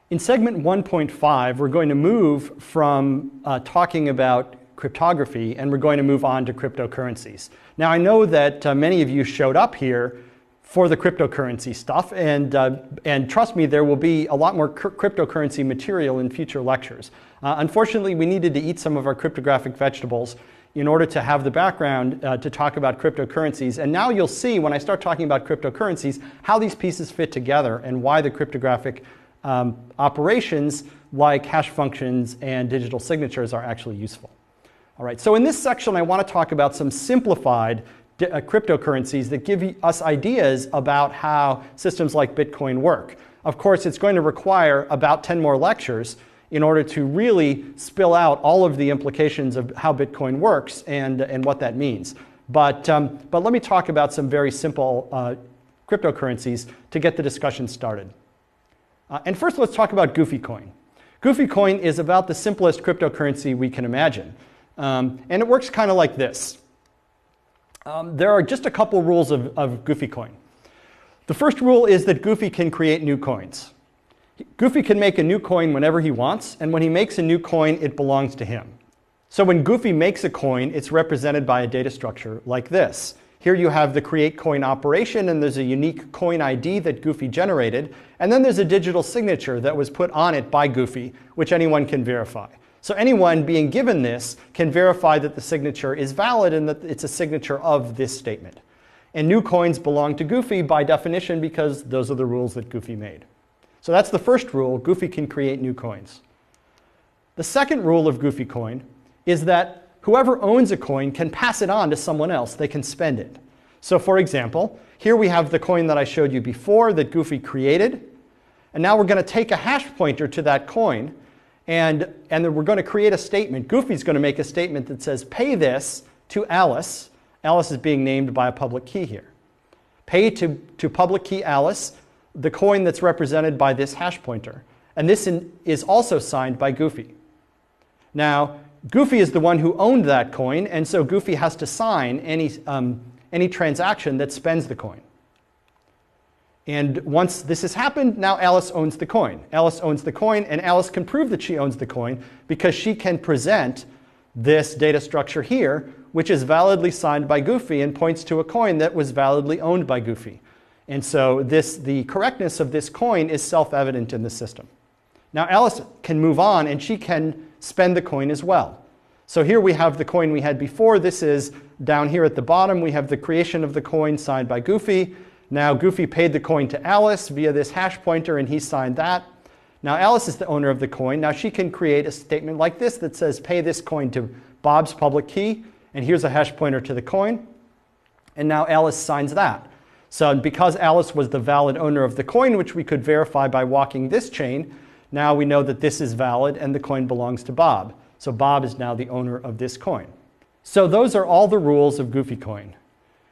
In segment 1.5, we're going to move from talking about cryptography, and we're going to move on to cryptocurrencies. Now, I know that many of you showed up here for the cryptocurrency stuff, and trust me, there will be a lot more cryptocurrency material in future lectures. Unfortunately, we needed to eat some of our cryptographic vegetables in order to have the background to talk about cryptocurrencies. And now you'll see, when I start talking about cryptocurrencies, how these pieces fit together and why the cryptographic operations like hash functions and digital signatures are actually useful. All right, so in this section I want to talk about some simplified cryptocurrencies that give us ideas about how systems like Bitcoin work. Of course, it's going to require about 10 more lectures in order to really spill out all of the implications of how Bitcoin works and what that means. But let me talk about some very simple cryptocurrencies to get the discussion started. And first, let's talk about Goofy Coin. Goofy Coin is about the simplest cryptocurrency we can imagine. And it works kind of like this. There are just a couple rules of Goofy Coin. The first rule is that Goofy can create new coins. Goofy can make a new coin whenever he wants, and when he makes a new coin, it belongs to him. So when Goofy makes a coin, it's represented by a data structure like this. Here you have the create coin operation, and there's a unique coin ID that Goofy generated, and then there's a digital signature that was put on it by Goofy, which anyone can verify. So anyone being given this can verify that the signature is valid and that it's a signature of this statement. And new coins belong to Goofy by definition because those are the rules that Goofy made. So that's the first rule. Goofy can create new coins. The second rule of Goofy Coin is that whoever owns a coin can pass it on to someone else. They can spend it. So for example, here we have the coin that I showed you before that Goofy created. And now we're going to take a hash pointer to that coin, and then we're going to create a statement. Goofy's going to make a statement that says, pay this to Alice. Alice is being named by a public key here. Pay to public key Alice the coin that's represented by this hash pointer. And this is also signed by Goofy. Now, Goofy is the one who owned that coin, and so Goofy has to sign any transaction that spends the coin. And once this has happened, now Alice owns the coin. Alice owns the coin, and Alice can prove that she owns the coin because she can present this data structure here, which is validly signed by Goofy and points to a coin that was validly owned by Goofy. And so the correctness of this coin is self-evident in the system. Now Alice can move on, and she can spend the coin as well. So here we have the coin we had before. This is down here at the bottom. We have the creation of the coin signed by Goofy. Now Goofy paid the coin to Alice via this hash pointer, and he signed that. Now Alice is the owner of the coin. Now she can create a statement like this that says, pay this coin to Bob's public key, and here's a hash pointer to the coin. And now Alice signs that. So because Alice was the valid owner of the coin, which we could verify by walking this chain, now we know that this is valid and the coin belongs to Bob. So Bob is now the owner of this coin. So those are all the rules of Goofy Coin.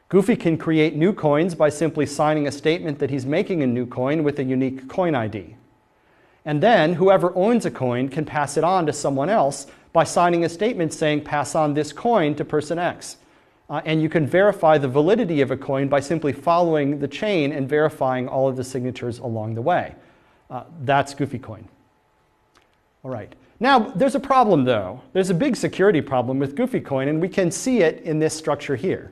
Goofy can create new coins by simply signing a statement that he's making a new coin with a unique coin ID. And then whoever owns a coin can pass it on to someone else by signing a statement saying, pass on this coin to person X. And you can verify the validity of a coin by simply following the chain and verifying all of the signatures along the way. That's Goofy Coin. All right. Now, there's a problem, though. There's a big security problem with Goofy Coin, and we can see it in this structure here.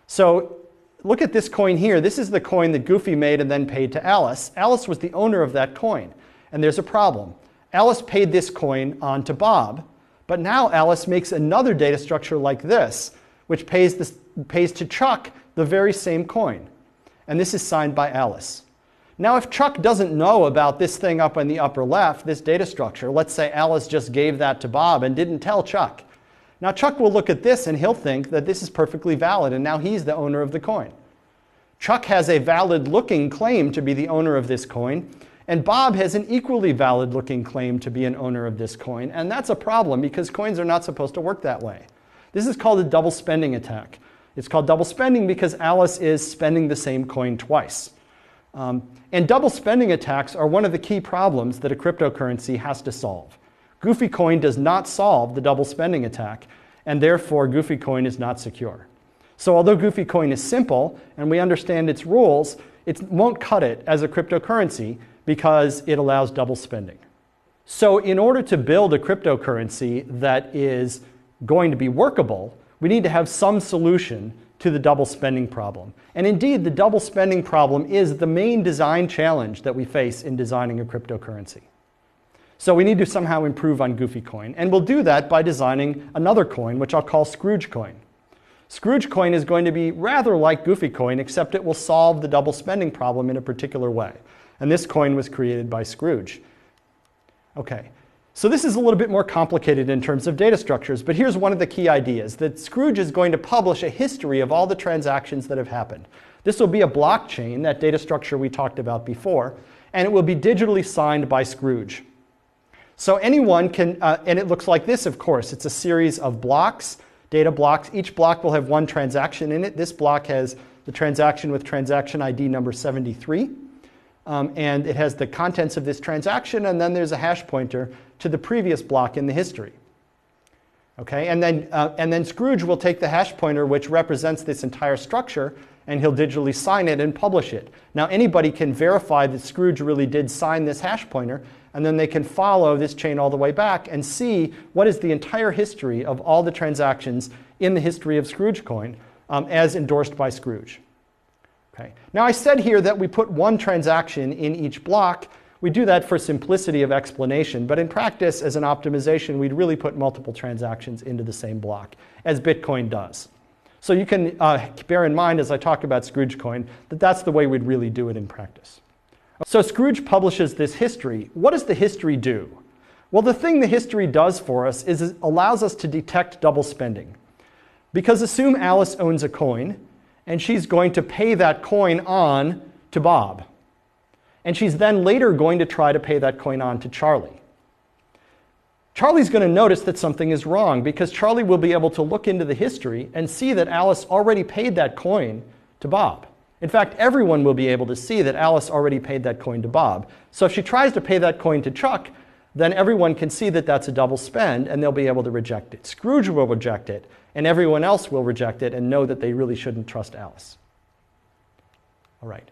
So look at this coin here. This is the coin that Goofy made and then paid to Alice. Alice was the owner of that coin, and there's a problem. Alice paid this coin on to Bob, but now Alice makes another data structure like this, which pays to Chuck the very same coin. And this is signed by Alice. Now, if Chuck doesn't know about this thing up in the upper left, this data structure, let's say Alice just gave that to Bob and didn't tell Chuck. Now, Chuck will look at this and he'll think that this is perfectly valid, and now he's the owner of the coin. Chuck has a valid-looking claim to be the owner of this coin, and Bob has an equally valid-looking claim to be an owner of this coin, and that's a problem because coins are not supposed to work that way. This is called a double spending attack. It's called double spending because Alice is spending the same coin twice. And double spending attacks are one of the key problems that a cryptocurrency has to solve. Goofy Coin does not solve the double spending attack, and therefore Goofy Coin is not secure. So although Goofy Coin is simple and we understand its rules, it won't cut it as a cryptocurrency because it allows double spending. So in order to build a cryptocurrency that is going to be workable, we need to have some solution to the double spending problem. And indeed, the double spending problem is the main design challenge that we face in designing a cryptocurrency. So we need to somehow improve on Goofy Coin. And we'll do that by designing another coin, which I'll call Scrooge Coin. Scrooge Coin is going to be rather like Goofy Coin, except it will solve the double spending problem in a particular way. And this coin was created by Scrooge. Okay, so this is a little bit more complicated in terms of data structures, but here's one of the key ideas, that Scrooge is going to publish a history of all the transactions that have happened. This will be a blockchain, that data structure we talked about before, and it will be digitally signed by Scrooge. So anyone can, and it looks like this, of course. It's a series of blocks, data blocks. Each block will have one transaction in it. This block has the transaction with transaction ID number 73. And it has the contents of this transaction, and then there's a hash pointer to the previous block in the history. Okay, and then Scrooge will take the hash pointer, which represents this entire structure, and he'll digitally sign it and publish it. Now anybody can verify that Scrooge really did sign this hash pointer, and then they can follow this chain all the way back and see what is the entire history of all the transactions in the history of Scrooge Coin as endorsed by Scrooge. Okay. Now I said here that we put one transaction in each block. We do that for simplicity of explanation, but in practice, as an optimization, we'd really put multiple transactions into the same block, as Bitcoin does. So you can bear in mind as I talk about Scrooge Coin that that's the way we'd really do it in practice. So Scrooge publishes this history. What does the history do? Well, the thing the history does for us is it allows us to detect double spending. Because assume Alice owns a coin, and she's going to pay that coin on to Bob. And she's then later going to try to pay that coin on to Charlie. Charlie's going to notice that something is wrong because Charlie will be able to look into the history and see that Alice already paid that coin to Bob. In fact, everyone will be able to see that Alice already paid that coin to Bob. So if she tries to pay that coin to Chuck, then everyone can see that that's a double spend and they'll be able to reject it. Scrooge will reject it, and everyone else will reject it and know that they really shouldn't trust Alice. All right.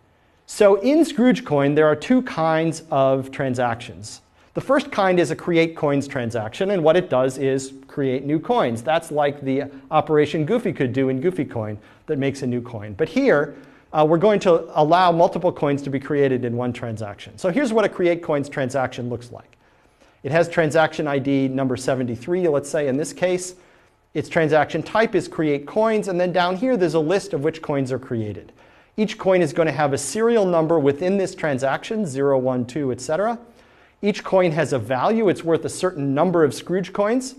So in Scrooge Coin, there are two kinds of transactions. The first kind is a create coins transaction, and what it does is create new coins. That's like the operation Goofy could do in Goofy Coin that makes a new coin. But here, we're going to allow multiple coins to be created in one transaction. So here's what a create coins transaction looks like. It has transaction ID number 73, let's say in this case. Its transaction type is create coins, and then down here there's a list of which coins are created. Each coin is going to have a serial number within this transaction, 0, 1, 2, etc. Each coin has a value. It's worth a certain number of Scrooge coins.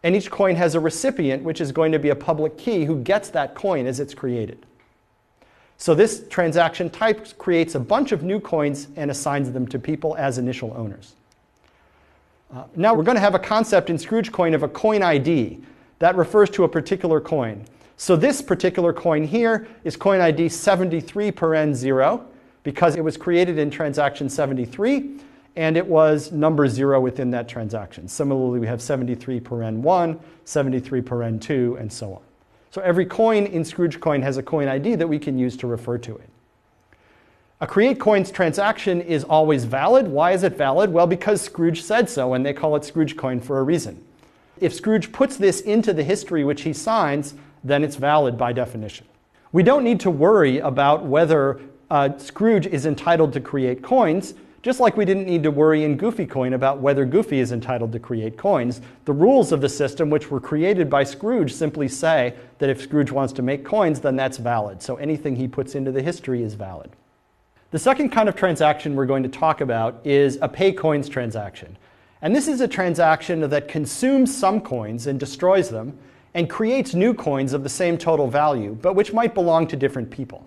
And each coin has a recipient, which is going to be a public key who gets that coin as it's created. So this transaction type creates a bunch of new coins and assigns them to people as initial owners. Now we're going to have a concept in Scrooge Coin of a coin ID. That refers to a particular coin. So this particular coin here is coin ID 73(0) because it was created in transaction 73 and it was number 0 within that transaction. Similarly, we have 73(1), 73(2), and so on. So every coin in Scrooge Coin has a coin ID that we can use to refer to it. A create coins transaction is always valid. Why is it valid? Well, because Scrooge said so, and they call it Scrooge Coin for a reason. If Scrooge puts this into the history which he signs, then it's valid by definition. We don't need to worry about whether Scrooge is entitled to create coins, just like we didn't need to worry in Goofy Coin about whether Goofy is entitled to create coins. The rules of the system, which were created by Scrooge, simply say that if Scrooge wants to make coins, then that's valid. So anything he puts into the history is valid. The second kind of transaction we're going to talk about is a pay coins transaction. And this is a transaction that consumes some coins and destroys them and creates new coins of the same total value, but which might belong to different people.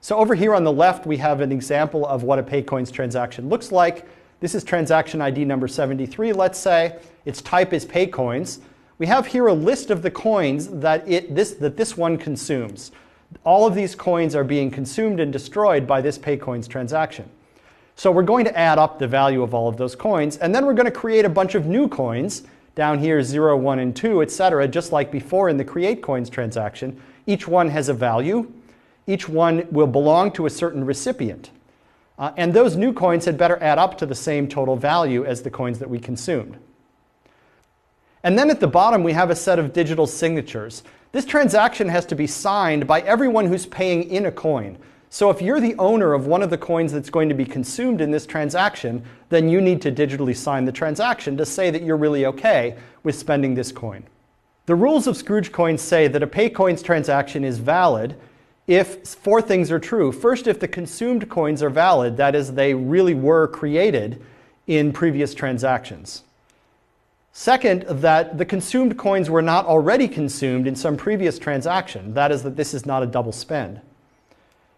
So over here on the left, we have an example of what a pay coins transaction looks like. This is transaction ID number 73, let's say. Its type is pay coins. We have here a list of the coins that this one consumes. All of these coins are being consumed and destroyed by this pay coins transaction. So we're going to add up the value of all of those coins, and then we're going to create a bunch of new coins, down here 0, 1, and 2, etc., just like before in the create coins transaction. Each one has a value. Each one will belong to a certain recipient. And those new coins had better add up to the same total value as the coins that we consumed. And then at the bottom, we have a set of digital signatures. This transaction has to be signed by everyone who's paying in a coin. So if you're the owner of one of the coins that's going to be consumed in this transaction, then you need to digitally sign the transaction to say that you're really okay with spending this coin. The rules of Scrooge coins say that a pay coins transaction is valid if 4 things are true. First, if the consumed coins are valid, that is, they really were created in previous transactions. Second, that the consumed coins were not already consumed in some previous transaction. That is, that this is not a double spend.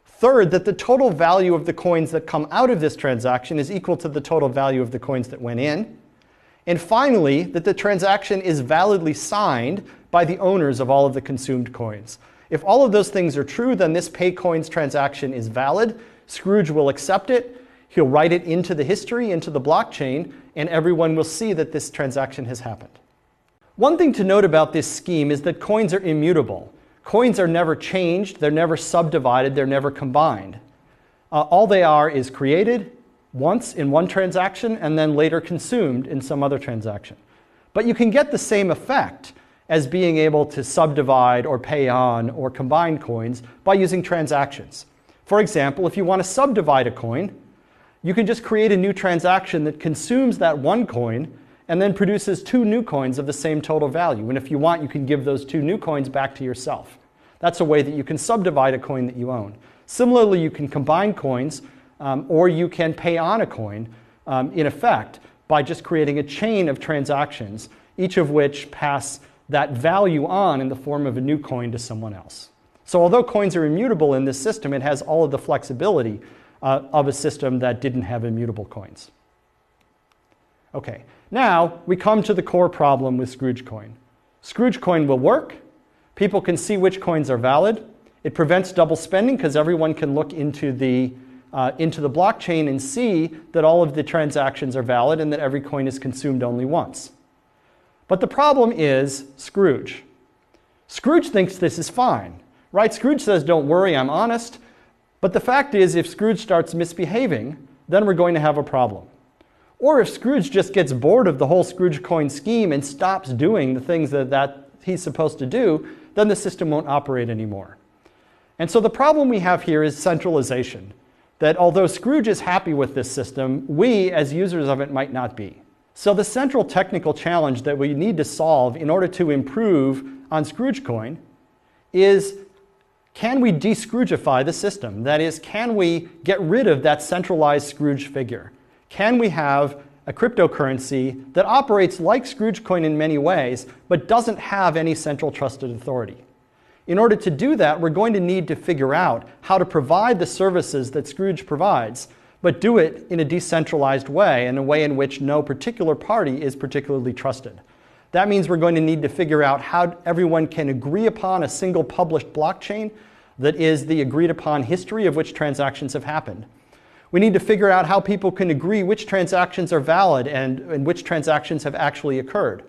Third, that the total value of the coins that come out of this transaction is equal to the total value of the coins that went in. And finally, that the transaction is validly signed by the owners of all of the consumed coins. If all of those things are true, then this pay coins transaction is valid. Scrooge will accept it. He'll write it into the history, into the blockchain, and everyone will see that this transaction has happened. One thing to note about this scheme is that coins are immutable. Coins are never changed, they're never subdivided, they're never combined. All they are is created once in one transaction and then later consumed in some other transaction. But you can get the same effect as being able to subdivide or pay on or combine coins by using transactions. For example, if you want to subdivide a coin, you can just create a new transaction that consumes that one coin and then produces 2 new coins of the same total value. And if you want, you can give those 2 new coins back to yourself. That's a way that you can subdivide a coin that you own. Similarly, you can combine coins or you can pay on a coin, in effect, by just creating a chain of transactions, each of which pass that value on in the form of a new coin to someone else. So although coins are immutable in this system, it has all of the flexibility of a system that didn't have immutable coins. Okay, now we come to the core problem with Scrooge coin. Scrooge coin will work. People can see which coins are valid. It prevents double spending because everyone can look into the blockchain and see that all of the transactions are valid and that every coin is consumed only once. But the problem is Scrooge. Scrooge thinks this is fine, right? Scrooge says, don't worry, I'm honest. But the fact is, if Scrooge starts misbehaving, then we're going to have a problem. Or if Scrooge just gets bored of the whole Scrooge coin scheme and stops doing the things that he's supposed to do, then the system won't operate anymore. And so the problem we have here is centralization. That although Scrooge is happy with this system, we as users of it might not be. So the central technical challenge that we need to solve in order to improve on Scrooge coin is, can we de-Scroogify the system? That is, can we get rid of that centralized Scrooge figure? Can we have a cryptocurrency that operates like Scrooge coin in many ways, but doesn't have any central trusted authority? In order to do that, we're going to need to figure out how to provide the services that Scrooge provides, but do it in a decentralized way, in a way in which no particular party is particularly trusted. That means we're going to need to figure out how everyone can agree upon a single published blockchain that is the agreed upon history of which transactions have happened. We need to figure out how people can agree which transactions are valid and which transactions have actually occurred.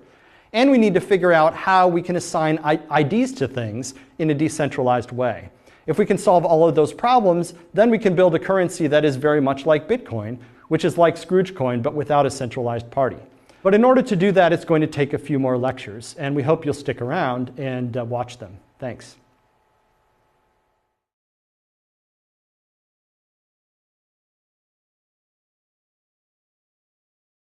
And we need to figure out how we can assign IDs to things in a decentralized way. If we can solve all of those problems, then we can build a currency that is very much like Bitcoin, which is like Scrooge coin, but without a centralized party. But in order to do that, it's going to take a few more lectures, and we hope you'll stick around and watch them. Thanks.